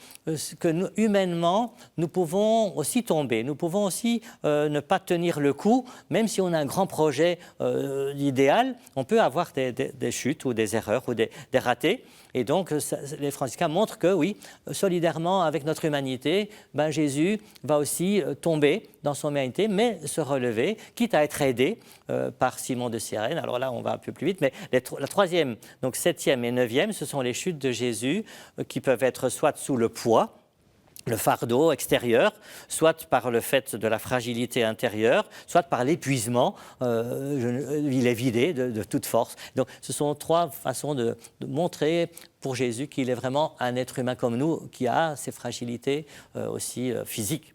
que humainement, nous pouvons aussi tomber. Nous pouvons aussi ne pas tenir le coup, même si on a un grand projet idéal, on peut avoir des chutes ou des erreurs ou des ratés. Et donc, les franciscains montrent que, oui, solidairement avec notre humanité, Jésus va aussi tomber dans son humanité, mais se relever, quitte à être aidé par Simon de Cyrène. Alors là, on va un peu plus vite, mais la troisième, donc 7e et 9e, ce sont les chutes de Jésus qui peuvent être soit sous le poids, le fardeau extérieur, soit par le fait de la fragilité intérieure, soit par l'épuisement, il est vidé de toute force. Donc ce sont trois façons de montrer pour Jésus qu'il est vraiment un être humain comme nous, qui a ses fragilités aussi physiques.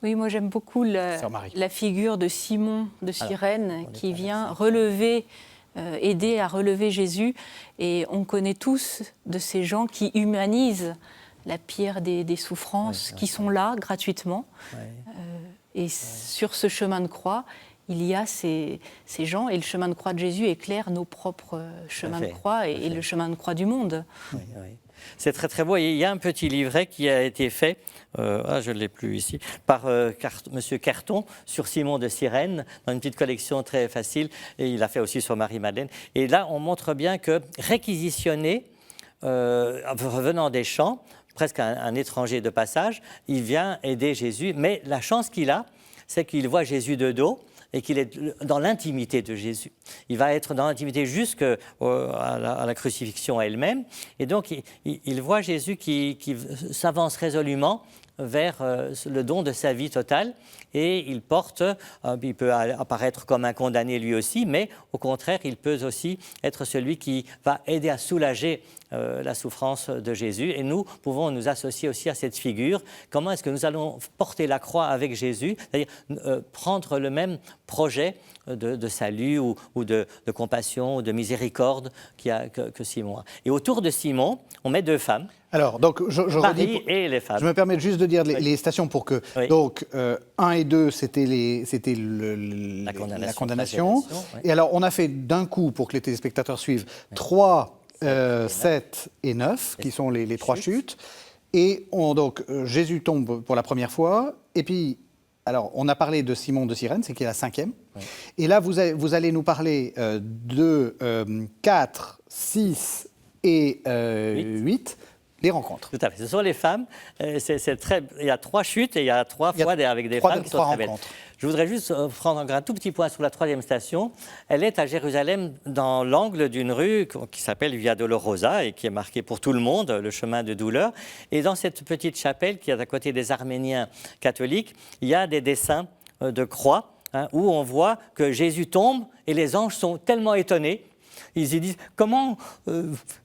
Oui, moi j'aime beaucoup la figure de Simon de Cyrène qui vient relever, aider à relever Jésus. Et on connaît tous de ces gens qui humanisent la pire des souffrances, qui sont là gratuitement. Et sur ce chemin de croix, il y a ces gens, et le chemin de croix de Jésus éclaire nos propres chemins de croix et le chemin de croix du monde. C'est très très beau. Il y a un petit livret qui a été fait, je ne l'ai plus ici, par Monsieur Carton sur Simon de Cyrène, dans une petite collection très facile, et il a fait aussi sur Marie-Madeleine. Et là, on montre bien que réquisitionné, revenant des champs, presque un étranger de passage, il vient aider Jésus, mais la chance qu'il a, c'est qu'il voit Jésus de dos et qu'il est dans l'intimité de Jésus. Il va être dans l'intimité jusqu'à la crucifixion elle-même, et donc il voit Jésus qui s'avance résolument vers le don de sa vie totale, et il peut apparaître comme un condamné lui aussi, mais au contraire, il peut aussi être celui qui va aider à soulager la souffrance de Jésus. Et nous pouvons nous associer aussi à cette figure. Comment est-ce que nous allons porter la croix avec Jésus, c'est-à-dire prendre le même projet de salut ou de compassion ou de miséricorde que Simon a. Et autour de Simon, on met deux femmes. Alors, donc, Marie et les femmes. Je me permets juste de dire les stations pour que... Oui. Donc, 1 et 2, c'était la condamnation. Oui. Et alors, on a fait d'un coup, pour que les téléspectateurs suivent, 3, 7 et 9, qui sont les trois chutes. Et donc, Jésus tombe pour la première fois. Et puis, alors, on a parlé de Simon de Cyrène, c'est qui est la 5e. Oui. Et là, vous allez nous parler de 4, 6 et 8. les rencontres. Tout à fait. Ce sont les femmes. Il y a 3 chutes et il y a 3 fois avec des femmes qui sont très belles. Je voudrais juste prendre encore un tout petit point sur la 3e station. Elle est à Jérusalem, dans l'angle d'une rue qui s'appelle Via Dolorosa et qui est marquée pour tout le monde, le chemin de douleur. Et dans cette petite chapelle qui est à côté des Arméniens catholiques, il y a des dessins de croix où on voit que Jésus tombe et les anges sont tellement étonnés. Ils y disent comment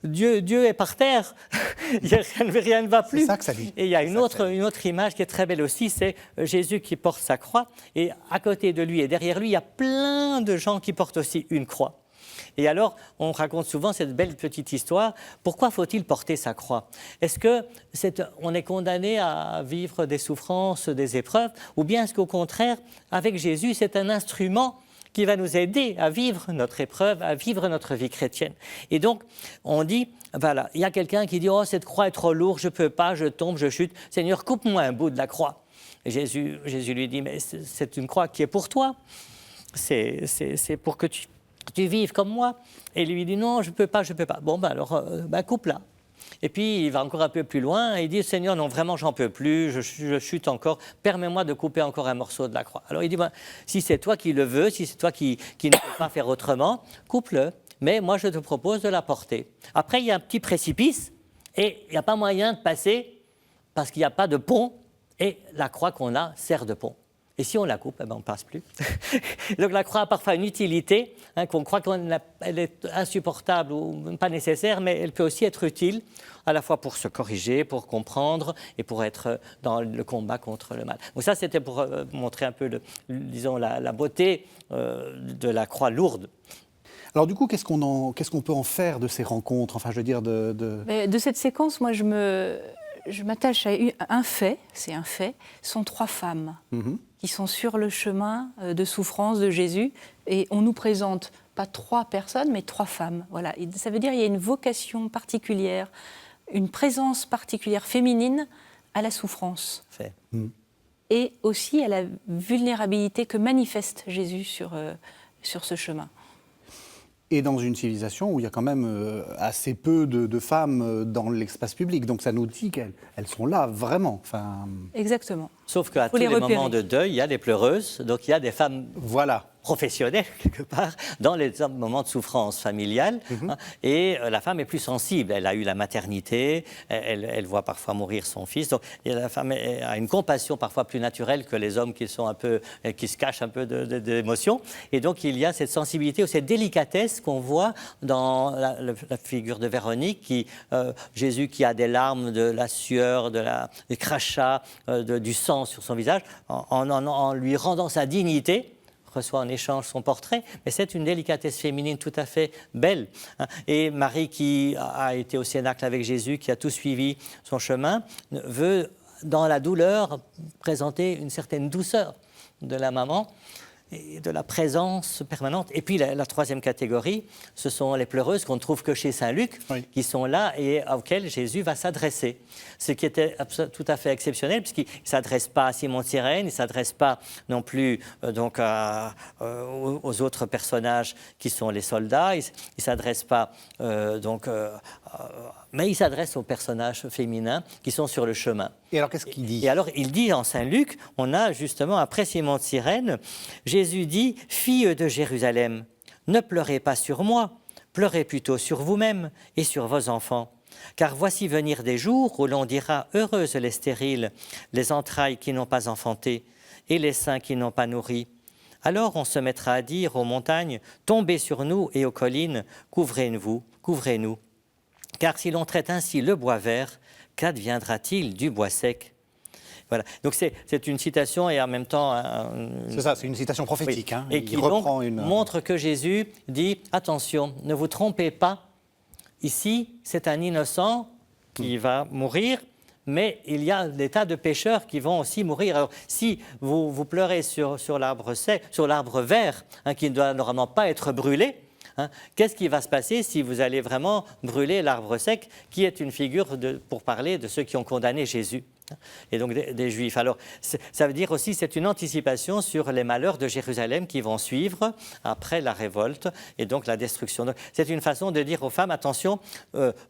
Dieu est par terre, rien ne va plus. C'est ça que ça dit. Et il y a une autre image qui est très belle aussi, c'est Jésus qui porte sa croix. Et à côté de lui et derrière lui, il y a plein de gens qui portent aussi une croix. Et alors, on raconte souvent cette belle petite histoire. Pourquoi faut-il porter sa croix? Est-ce qu'on est condamné à vivre des souffrances, des épreuves? Ou bien est-ce qu'au contraire, avec Jésus, c'est un instrument qui va nous aider à vivre notre épreuve, à vivre notre vie chrétienne. Et donc, on dit, voilà, il y a quelqu'un qui dit, oh, cette croix est trop lourde, je ne peux pas, je tombe, je chute. Seigneur, coupe-moi un bout de la croix. Et Jésus lui dit, mais c'est une croix qui est pour toi. C'est pour que tu vives comme moi. Et lui dit, non, je ne peux pas. Bon, alors, coupe-la. Et puis, il va encore un peu plus loin et il dit, Seigneur, non, vraiment, j'en peux plus, je chute encore, permets-moi de couper encore un morceau de la croix. Alors, il dit, si c'est toi qui le veux, si c'est toi qui ne peux pas faire autrement, coupe-le, mais moi, je te propose de la porter. Après, il y a un petit précipice et il n'y a pas moyen de passer parce qu'il n'y a pas de pont et la croix qu'on a sert de pont. Et si on la coupe, on ne passe plus. Donc la croix a parfois une utilité, qu'on croit qu'elle est insupportable ou pas nécessaire, mais elle peut aussi être utile, à la fois pour se corriger, pour comprendre et pour être dans le combat contre le mal. Donc ça, c'était pour montrer un peu, la beauté de la croix lourde. Alors du coup, qu'est-ce qu'on peut en faire de ces rencontres? Enfin, je veux dire de cette séquence, moi, je m'attache à un fait, c'est un fait, sont 3 femmes qui sont sur le chemin de souffrance de Jésus et on nous présente pas 3 personnes mais 3 femmes. Voilà. Et ça veut dire qu'il y a une vocation particulière, une présence particulière féminine à la souffrance. Et aussi à la vulnérabilité que manifeste Jésus sur ce chemin. Et dans une civilisation où il y a quand même assez peu de femmes dans l'espace public. Donc ça nous dit qu'elles sont là, vraiment. Enfin... Exactement. Sauf qu'à tous les moments de deuil, il y a des pleureuses, donc il y a des femmes professionnelles, quelque part, dans les moments de souffrance familiale. Et la femme est plus sensible. Elle a eu la maternité, elle voit parfois mourir son fils. Donc la femme a une compassion parfois plus naturelle que les hommes qui se cachent un peu d'émotions. Et donc il y a cette sensibilité ou cette délicatesse qu'on voit dans la figure de Véronique, Jésus qui a des larmes, de la sueur, des crachats, du sang sur son visage, en lui rendant sa dignité, reçoit en échange son portrait, mais c'est une délicatesse féminine tout à fait belle. Et Marie, qui a été au cénacle avec Jésus, qui a tout suivi son chemin, veut, dans la douleur, présenter une certaine douceur de la maman et de la présence permanente. Et puis la 3e catégorie, ce sont les pleureuses qu'on ne trouve que chez Saint Luc, qui sont là et auxquelles Jésus va s'adresser. Ce qui était tout à fait exceptionnel, puisqu'il ne s'adresse pas à Simon de Cyrène, il ne s'adresse pas non plus aux autres personnages qui sont les soldats, il ne s'adresse pas mais il s'adresse aux personnages féminins qui sont sur le chemin. Et alors, qu'est-ce qu'il dit? Et alors, il dit en Saint Luc, on a justement, après Simon de Cyrène, Jésus dit « Filles de Jérusalem, ne pleurez pas sur moi, pleurez plutôt sur vous-même et sur vos enfants. Car voici venir des jours où l'on dira « Heureuses les stériles, les entrailles qui n'ont pas enfanté et les seins qui n'ont pas nourri. » Alors on se mettra à dire aux montagnes « Tombez sur nous et aux collines, couvrez-nous, couvrez-nous. » Car si l'on traite ainsi le bois vert, qu'adviendra-t-il du bois sec? Voilà. Donc c'est une citation et en même temps... C'est ça, c'est une citation prophétique. Oui. Et qui montre que Jésus dit « Attention, ne vous trompez pas. Ici, c'est un innocent qui va mourir, mais il y a des tas de pécheurs qui vont aussi mourir. Alors, si vous pleurez sur l'arbre vert, qui ne doit normalement pas être brûlé, qu'est-ce qui va se passer si vous allez vraiment brûler l'arbre sec, qui est une figure pour parler de ceux qui ont condamné Jésus? et donc des Juifs. Alors, ça veut dire aussi c'est une anticipation sur les malheurs de Jérusalem qui vont suivre après la révolte et donc la destruction. Donc, c'est une façon de dire aux femmes, attention,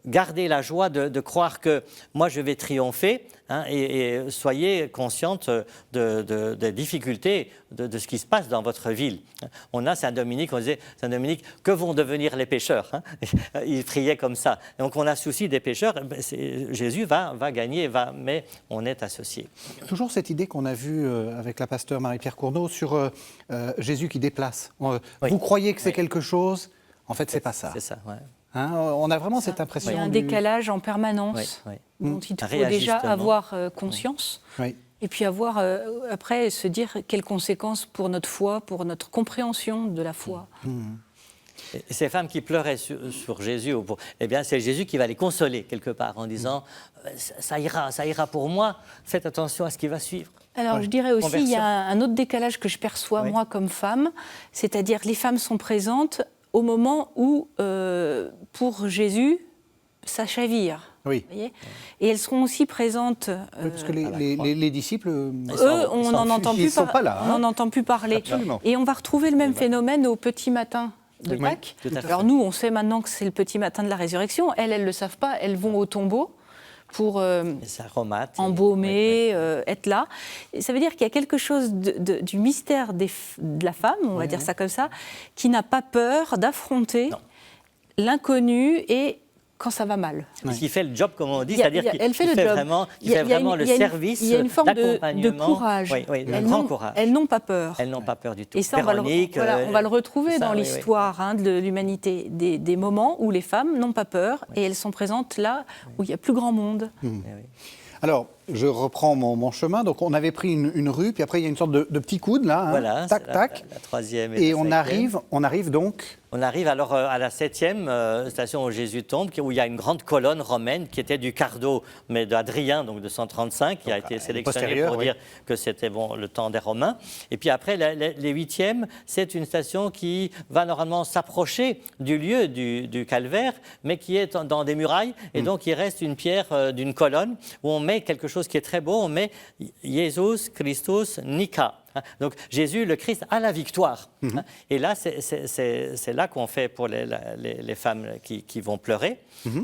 gardez la joie de croire que moi je vais triompher, hein, et soyez conscientes des difficultés de ce qui se passe dans votre ville. On a Saint-Dominique, on disait, Saint-Dominique, que vont devenir les pécheurs, hein? Il priait comme ça. Donc on a souci des pécheurs, Jésus va gagner, mais on est associé. Toujours cette idée qu'on a vue avec la pasteure Marie-Pierre Cournot sur Jésus qui déplace. Oui. Vous croyez que c'est quelque chose, en fait c'est pas ça. C'est ça, ouais. Hein, on a vraiment cette impression. Il y a un décalage en permanence dont il faut déjà avoir conscience. Oui. Et puis avoir, après, se dire quelles conséquences pour notre foi, pour notre compréhension de la foi. Et ces femmes qui pleuraient sur Jésus, eh bien, c'est Jésus qui va les consoler quelque part en disant ça ira pour moi, faites attention à ce qui va suivre. Alors, je dirais aussi, il y a un autre décalage que je perçois, moi, comme femme, c'est-à-dire les femmes sont présentes au moment où, pour Jésus, ça chavire. Oui. Vous voyez, et elles seront aussi présentes. Oui, parce que les disciples, eux, on n'en entend plus parler. Hein. On n'en entend plus parler. Absolument. Et on va retrouver le même phénomène au petit matin de Pâques. Alors nous, on sait maintenant que c'est le petit matin de la résurrection. Elles ne le savent pas. Elles vont au tombeau pour embaumer, être là. Et ça veut dire qu'il y a quelque chose du mystère de la femme, on va dire ça comme ça, qui n'a pas peur d'affronter l'inconnu et quand ça va mal. Parce qu'il fait le job, comme on dit, c'est-à-dire qu'il fait vraiment le service d'accompagnement. Il y a une forme de courage. De grand courage. Elles n'ont pas peur. Elles n'ont pas peur du tout. Et ça, on va le retrouver dans l'histoire de l'humanité, des moments où les femmes n'ont pas peur et elles sont présentes là où il y a plus grand monde. Alors, je reprends mon chemin. Donc, on avait pris une rue, puis après, il y a une sorte de petit coude, là. Hein, voilà, tac, tac. La troisième et on arrive donc... On arrive alors à la 7e station où Jésus tombe, où il y a une grande colonne romaine qui était du Cardo, mais d'Adrien, donc de 135, qui a été sélectionné pour dire que c'était le temps des Romains. Et puis après, les 8e, c'est une station qui va normalement s'approcher du lieu du calvaire, mais qui est dans des murailles. Et donc, il reste une pierre d'une colonne où on met quelque chose qui est très beau. On met Jesus Christus Nika. Donc Jésus, le Christ, a la victoire. Et là, c'est là qu'on fait pour les femmes qui vont pleurer.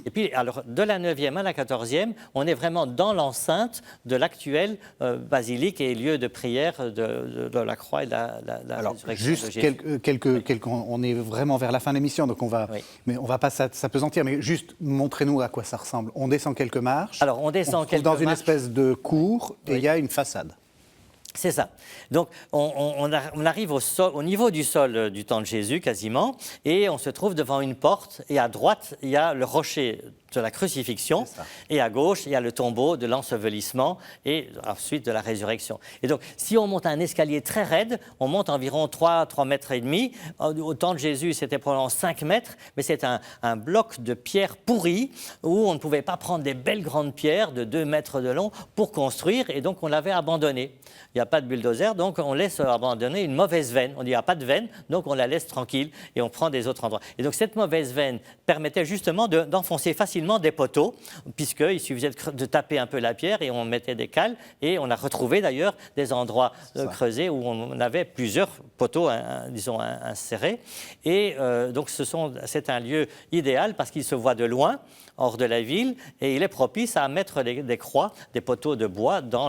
Et puis, alors, de la 9e à la 14e, on est vraiment dans l'enceinte de l'actuelle basilique et lieu de prière de la croix et de la résurrection de Jésus. On est vraiment vers la fin de l'émission, donc on va pas s'apesantir, mais juste montrez-nous à quoi ça ressemble. On descend quelques marches. Alors, on descend quelques marches. Dans une espèce de cour, et il y a une façade. C'est ça. Donc, on arrive au niveau du sol du temps de Jésus, quasiment, et on se trouve devant une porte, et à droite, il y a le rocher de la crucifixion, et à gauche, il y a le tombeau de l'ensevelissement, et ensuite de la résurrection. Et donc, si on monte un escalier très raide, on monte environ 3 mètres et demi. Au temps de Jésus, c'était probablement 5 mètres, mais c'est un bloc de pierre pourrie, où on ne pouvait pas prendre des belles grandes pierres de 2 mètres de long pour construire, et donc on l'avait abandonné. Il n'y a pas de bulldozer, donc on laisse abandonner une mauvaise veine. On dit qu'il n'y a pas de veine, donc on la laisse tranquille et on prend des autres endroits. Et donc cette mauvaise veine permettait justement d'enfoncer facilement des poteaux, puisqu'il suffisait de taper un peu la pierre et on mettait des cales. Et on a retrouvé d'ailleurs des endroits creusés où on avait plusieurs poteaux, disons, insérés. Et donc c'est un lieu idéal parce qu'il se voit de loin, hors de la ville, et il est propice à mettre des croix, des poteaux de bois dans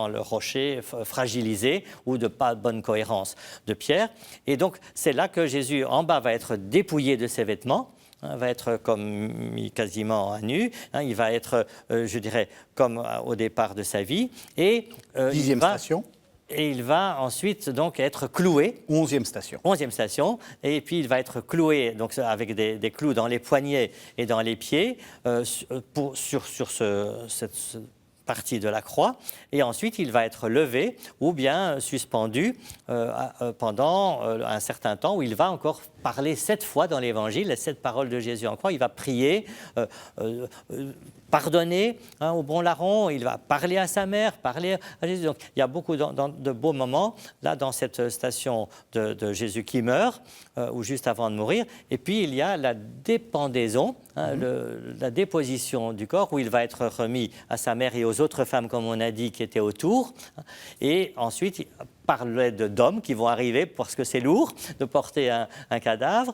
le rocher fragilisé ou de pas bonne cohérence de pierre. Et donc, c'est là que Jésus, en bas, va être dépouillé de ses vêtements, va être mis quasiment à nu, il va être, je dirais, comme au départ de sa vie. Et 10e station. Et il va ensuite donc être cloué. 11e station. 11e station. Et puis il va être cloué donc, avec des clous dans les poignets et dans les pieds sur cette partie de la croix. Et ensuite il va être levé ou bien suspendu pendant un certain temps où il va encore parler 7 fois dans l'Évangile, les 7 paroles de Jésus en croix. Il va prier pardonner au bon larron, il va parler à sa mère, parler à Jésus. Donc il y a beaucoup de beaux moments là dans cette station de Jésus qui meurt, ou juste avant de mourir. Et puis il y a la dépendaison, la déposition du corps, où il va être remis à sa mère et aux autres femmes, comme on a dit, qui étaient autour. Et ensuite, par l'aide d'hommes qui vont arriver, parce que c'est lourd de porter un cadavre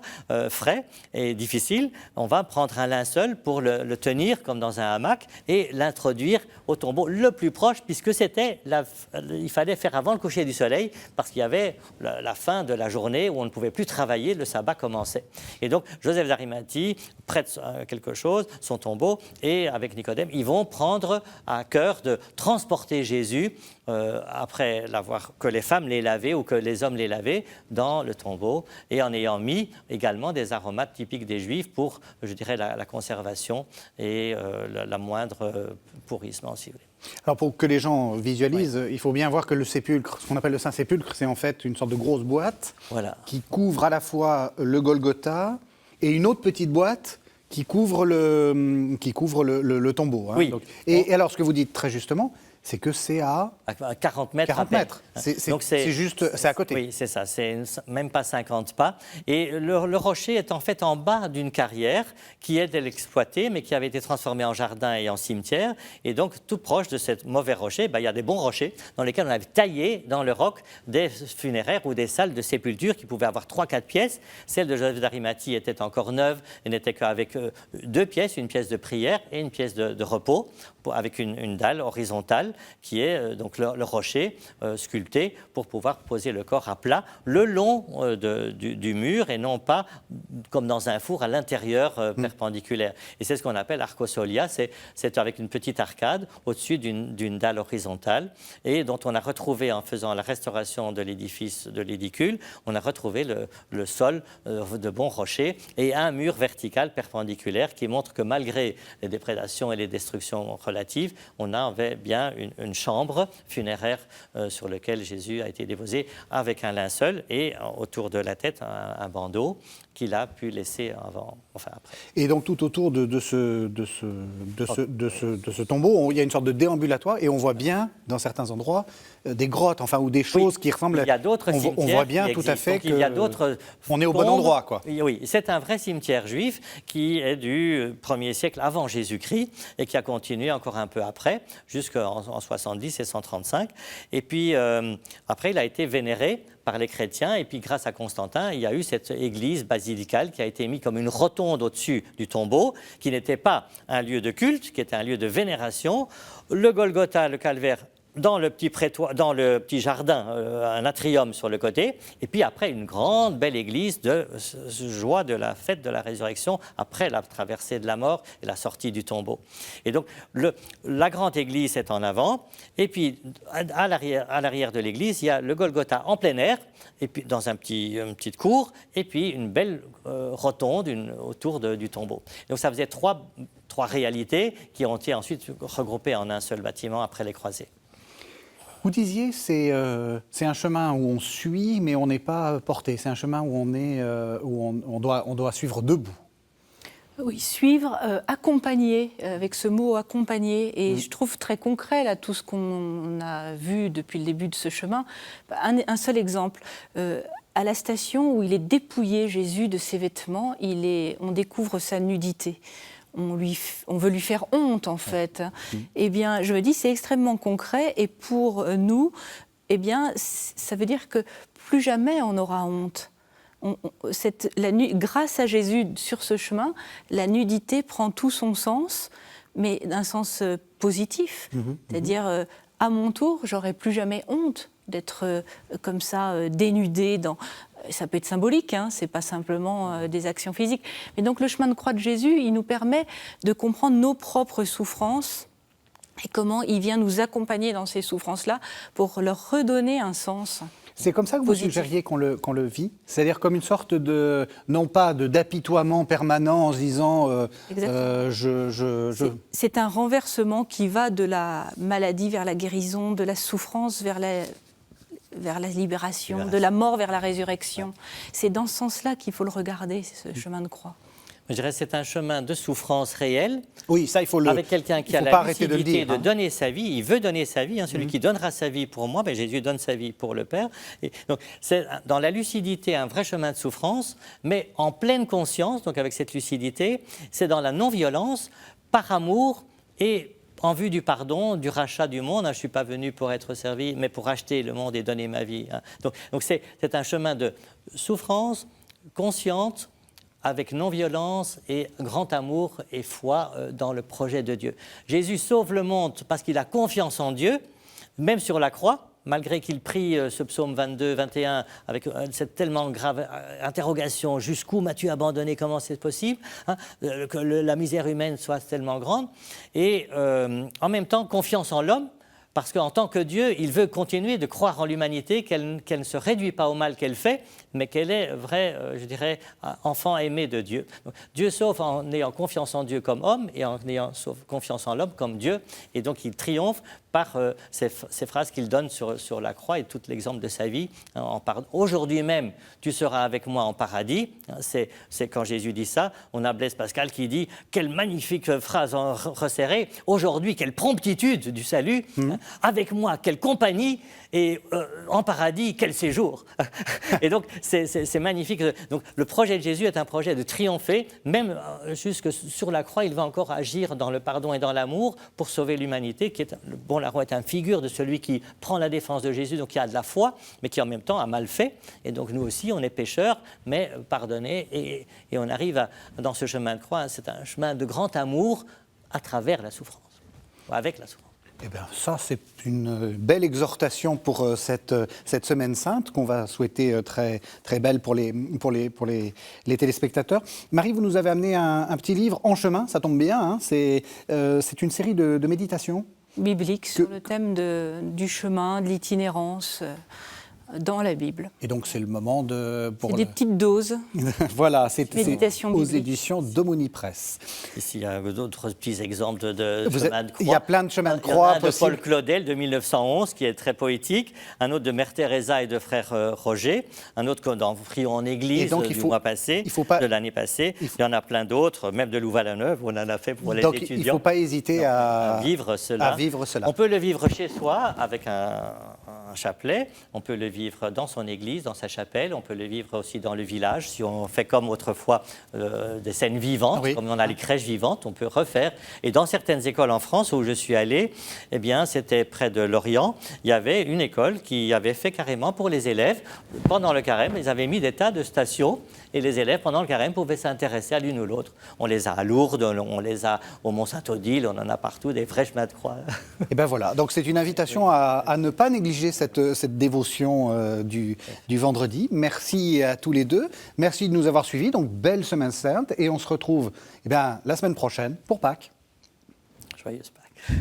frais et difficile, on va prendre un linceul pour le tenir comme dans un hamac et l'introduire au tombeau le plus proche, puisque il fallait faire avant le coucher du soleil, parce qu'il y avait la fin de la journée où on ne pouvait plus travailler, le sabbat commençait. Et donc Joseph d'Arimathie prête quelque chose, son tombeau, et avec Nicodème, ils vont prendre à cœur de transporter Jésus après que les femmes les lavaient ou que les hommes les lavaient dans le tombeau, et en ayant mis également des aromates typiques des Juifs pour, je dirais, la conservation et la moindre pourrissement, si vous voulez. Alors pour que les gens visualisent, il faut bien voir que le sépulcre, ce qu'on appelle le Saint-Sépulcre, c'est en fait une sorte de grosse boîte qui couvre à la fois le Golgotha et une autre petite boîte qui couvre le tombeau. Hein. Oui. Donc, et alors ce que vous dites très justement, c'est que c'est à 40 mètres. 40 mètres. C'est juste, c'est à côté. Oui, c'est ça, c'est même pas 50 pas. Et le rocher est en fait en bas d'une carrière qui est exploitée, mais qui avait été transformée en jardin et en cimetière. Et donc, tout proche de ce mauvais rocher, il y a des bons rochers dans lesquels on avait taillé dans le roc des funéraires ou des salles de sépulture qui pouvaient avoir 3-4 pièces. Celle de Joseph d'Arimathie était encore neuve et n'était qu'avec 2 pièces, une pièce de prière et une pièce de repos, avec une dalle horizontale qui est donc le rocher sculpté pour pouvoir poser le corps à plat le long du mur et non pas comme dans un four à l'intérieur perpendiculaire. Et c'est ce qu'on appelle arcosolia, c'est avec une petite arcade au-dessus d'une dalle horizontale et dont on a retrouvé, en faisant la restauration de l'édifice de l'édicule, on a retrouvé le sol de bons rochers et un mur vertical perpendiculaire qui montre que malgré les déprédations et les destructions relatives, on avait bien une chambre funéraire sur laquelle Jésus a été déposé avec un linceul et autour de la tête un bandeau qu'il a pu laisser après. Et donc tout autour de ce tombeau, il y a une sorte de déambulatoire et on voit bien dans certains endroits des grottes, ou des choses qui ressemblent. Il y a d'autres cimetières. On voit bien tout à fait qu'il y a d'autres. On est au bon endroit, quoi. Oui, c'est un vrai cimetière juif qui est du 1er siècle avant Jésus-Christ et qui a continué encore un peu après, jusqu'en 70 et 135. Et puis après, il a été vénéré par les chrétiens, et puis grâce à Constantin, il y a eu cette église basilicale qui a été mise comme une rotonde au-dessus du tombeau, qui n'était pas un lieu de culte, qui était un lieu de vénération. Le Golgotha, le calvaire, dans le petit jardin, un atrium sur le côté, et puis après une grande belle église de joie de la fête de la résurrection après la traversée de la mort et la sortie du tombeau. Et donc la grande église est en avant, et puis à l'arrière de l'église, il y a le Golgotha en plein air, et puis dans une petite cour, et puis une belle rotonde autour du tombeau. Donc ça faisait trois réalités qui ont été ensuite regroupées en un seul bâtiment après les croisées. Vous disiez, c'est un chemin où on suit, mais on n'est pas porté. C'est un chemin où on doit suivre debout. Oui, suivre, accompagner, avec ce mot accompagner. Et je trouve très concret là tout ce qu'on a vu depuis le début de ce chemin. Un seul exemple. À la station où il est dépouillé, Jésus, de ses vêtements, on découvre sa nudité. On veut lui faire honte, en fait. Eh bien, je me dis, c'est extrêmement concret. Et pour nous, eh bien, ça veut dire que plus jamais on aura honte. Grâce à Jésus, sur ce chemin, la nudité prend tout son sens, mais d'un sens positif. C'est-à-dire, à mon tour, j'aurai plus jamais honte d'être comme ça, dénudée ça peut être symbolique, c'est pas simplement des actions physiques. Mais donc le chemin de croix de Jésus, il nous permet de comprendre nos propres souffrances et comment il vient nous accompagner dans ces souffrances-là pour leur redonner un sens. C'est comme ça que vous suggériez qu'on le vit, c'est-à-dire comme une sorte de, non pas d'apitoiement permanent en se disant C'est un renversement qui va de la maladie vers la guérison, de la souffrance vers la libération, de la mort vers la résurrection. C'est dans ce sens-là qu'il faut le regarder, ce chemin de croix. Je dirais c'est un chemin de souffrance réelle. Oui, ça, il faut le... Avec quelqu'un qui a la lucidité de donner sa vie, il veut donner sa vie, celui qui donnera sa vie pour moi, Jésus donne sa vie pour le Père. Et donc, c'est dans la lucidité un vrai chemin de souffrance, mais en pleine conscience, donc avec cette lucidité, c'est dans la non-violence, par amour et en vue du pardon, du rachat du monde. Je ne suis pas venu pour être servi, mais pour racheter le monde et donner ma vie. Donc c'est un chemin de souffrance consciente, avec non-violence et grand amour et foi dans le projet de Dieu. Jésus sauve le monde parce qu'il a confiance en Dieu, même sur la croix, malgré qu'il prie ce psaume 22, 21, avec cette tellement grave interrogation, jusqu'où m'as-tu abandonné, comment c'est possible, que la misère humaine soit tellement grande, et en même temps confiance en l'homme, parce qu'en tant que Dieu, il veut continuer de croire en l'humanité, qu'elle ne se réduit pas au mal qu'elle fait, mais qu'elle est vrai, je dirais, enfant aimé de Dieu. Donc, Dieu sauve en ayant confiance en Dieu comme homme et en ayant confiance en l'homme comme Dieu. Et donc, il triomphe par ces phrases qu'il donne sur la croix et tout l'exemple de sa vie. Aujourd'hui même, tu seras avec moi en paradis. C'est quand Jésus dit ça. On a Blaise Pascal qui dit « Quelle magnifique phrase resserrée. Aujourd'hui, quelle promptitude du salut. Avec moi, quelle compagnie. Et en paradis, quel séjour. » Et donc, c'est magnifique. Donc, le projet de Jésus est un projet de triompher, même jusque sur la croix, il va encore agir dans le pardon et dans l'amour pour sauver l'humanité, qui est, la croix est une figure de celui qui prend la défense de Jésus, donc qui a de la foi, mais qui en même temps a mal fait. Et donc, nous aussi, on est pécheurs, mais pardonnés, et on arrive dans ce chemin de croix. C'est un chemin de grand amour à travers la souffrance, avec la souffrance. Eh bien, ça, c'est une belle exhortation pour cette Semaine Sainte qu'on va souhaiter très, très belle pour les téléspectateurs. Marie, vous nous avez amené un petit livre en chemin, ça tombe bien. Hein, c'est une série de méditations bibliques sur le thème du chemin, de l'itinérance dans la Bible. Et donc, c'est le moment de... C'est des petites doses. Voilà, c'est méditation aux biblique. Éditions d'Omoni Presse. Ici, il y a d'autres petits exemples de chemins de croix. Il y a plein de chemins de croix possibles. De Paul Claudel de 1911, qui est très poétique. Un autre de Mère Teresa et de Frère Roger. Un autre dans Prions en Église du mois passé, de l'année passée. Il y en a plein d'autres, même de Louvain-la-Neuve, où on en a fait pour les étudiants. Il ne faut pas hésiter à vivre cela. On peut le vivre chez soi avec un chapelet. On peut le vivre dans son église, dans sa chapelle. On peut le vivre aussi dans le village. Si on fait comme autrefois des scènes vivantes, comme on a les crèches vivantes, on peut refaire. Et dans certaines écoles en France où je suis allé, eh bien, c'était près de Lorient, il y avait une école qui avait fait carrément pour les élèves, pendant le carême, ils avaient mis des tas de stations et les élèves, pendant le carême, pouvaient s'intéresser à l'une ou l'autre. On les a à Lourdes, on les a au Mont-Saint-Odile, on en a partout, des vrais chemins de croix. Et bien voilà, donc c'est une invitation à ne pas négliger cette dévotion du vendredi. Merci à tous les deux. Merci de nous avoir suivis. Donc, belle Semaine Sainte. Et on se retrouve la semaine prochaine pour Pâques. Joyeuse Pâques.